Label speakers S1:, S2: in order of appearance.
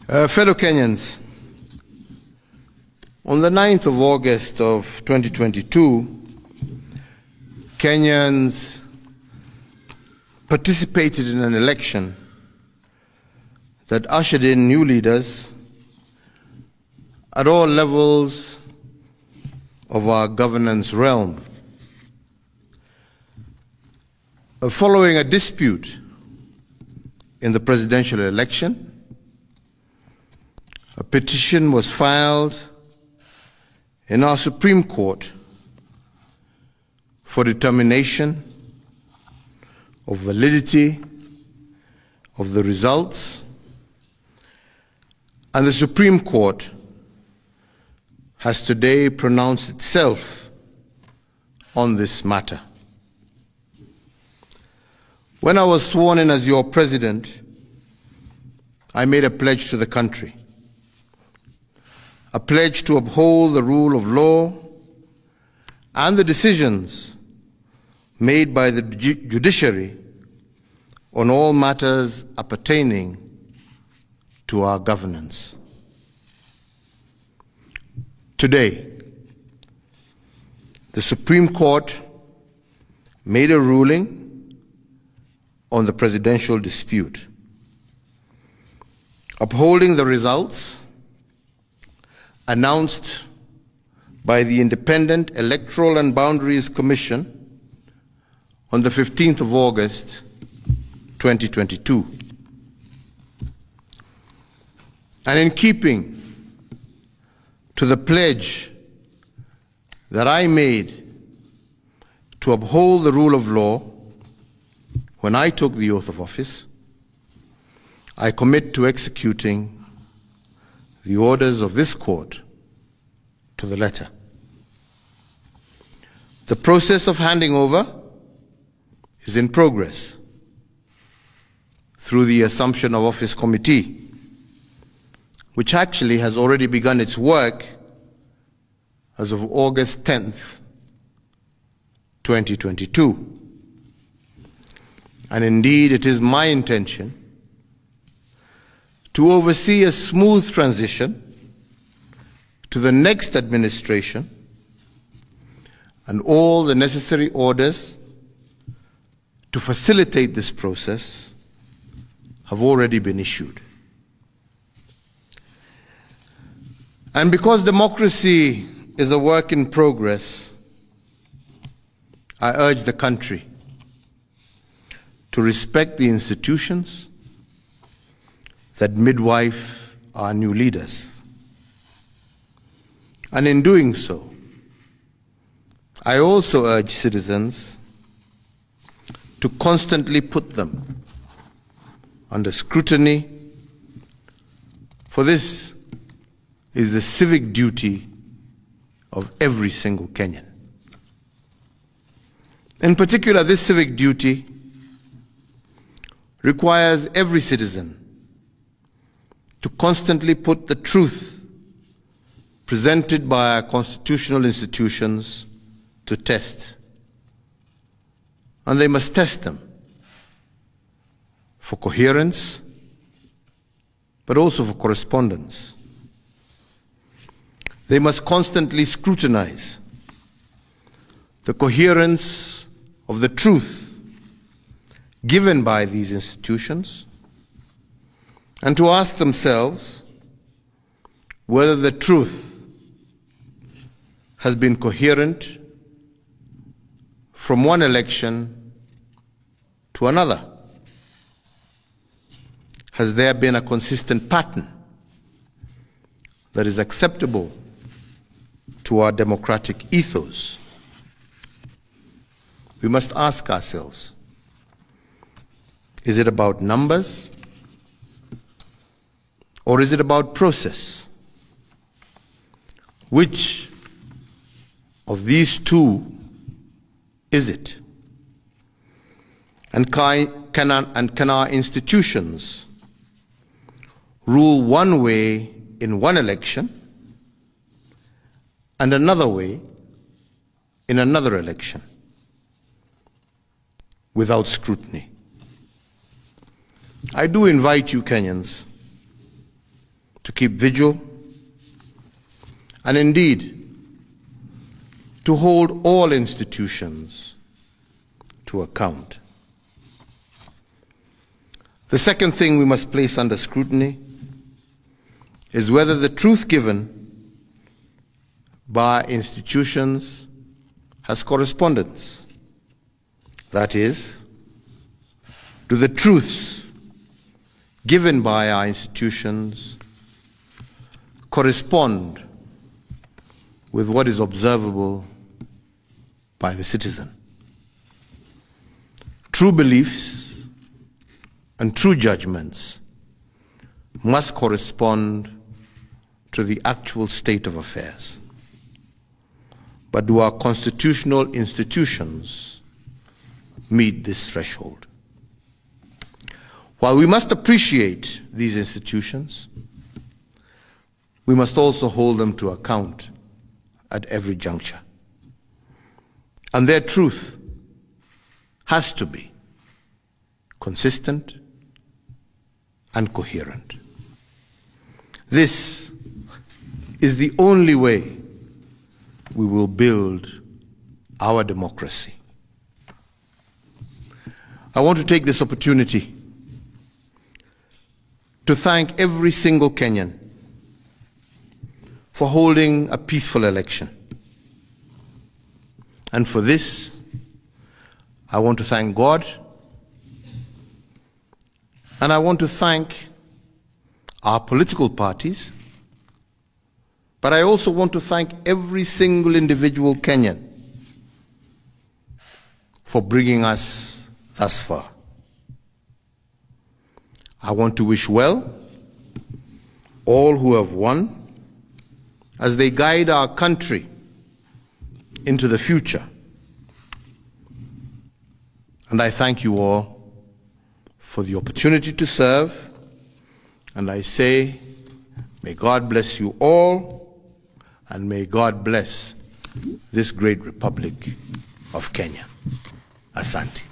S1: Fellow Kenyans, on the 9th of August of 2022, Kenyans participated in an election that ushered in new leaders at all levels of our governance realm. Following a dispute in the presidential election, a petition was filed in our Supreme Court for determination of validity of the results, and the Supreme Court has today pronounced itself on this matter. When I was sworn in as your president, I made a pledge to the country, a pledge to uphold the rule of law and the decisions made by the judiciary on all matters appertaining to our governance. Today, the Supreme Court made a ruling on the presidential dispute, upholding the results announced by the Independent Electoral and Boundaries Commission on the 15th of August, 2022. And in keeping to the pledge that I made to uphold the rule of law when I took the oath of office, I commit to executing the orders of this court to the letter. The process of handing over is in progress through the Assumption of Office Committee, which actually has already begun its work as of August 10th, 2022. And indeed, it is my intention to oversee a smooth transition to the next administration, and all the necessary orders to facilitate this process have already been issued. And because democracy is a work in progress, I urge the country to respect the institutions that midwife our new leaders. And in doing so, I also urge citizens to constantly put them under scrutiny, for this is the civic duty of every single Kenyan. In particular, this civic duty requires every citizen to constantly put the truth presented by our constitutional institutions to test. And they must test them for coherence, but also for correspondence. They must constantly scrutinize the coherence of the truth given by these institutions, and to ask themselves whether the truth has been coherent from one election to another. Has there been a consistent pattern that is acceptable to our democratic ethos? We must ask ourselves, is it about numbers, or is it about process? Which of these two is it? And can our institutions rule one way in one election and another way in another election without scrutiny? I do invite you, Kenyans, keep vigil, and indeed to hold all institutions to account. The second thing we must place under scrutiny is whether the truth given by institutions has correspondence. That is, do the truths given by our institutions correspond with what is observable by the citizen? True beliefs and true judgments must correspond to the actual state of affairs. But do our constitutional institutions meet this threshold? While we must appreciate these institutions, we must also hold them to account at every juncture. And their truth has to be consistent and coherent. This is the only way we will build our democracy. I want to take this opportunity to thank every single Kenyan for holding a peaceful election. And for this, I want to thank God, and I want to thank our political parties, but I also want to thank every single individual Kenyan for bringing us thus far. I want to wish well all who have won as they guide our country into the future. And I thank you all for the opportunity to serve, and I say, may God bless you all, and may God bless this great Republic of Kenya. Asante.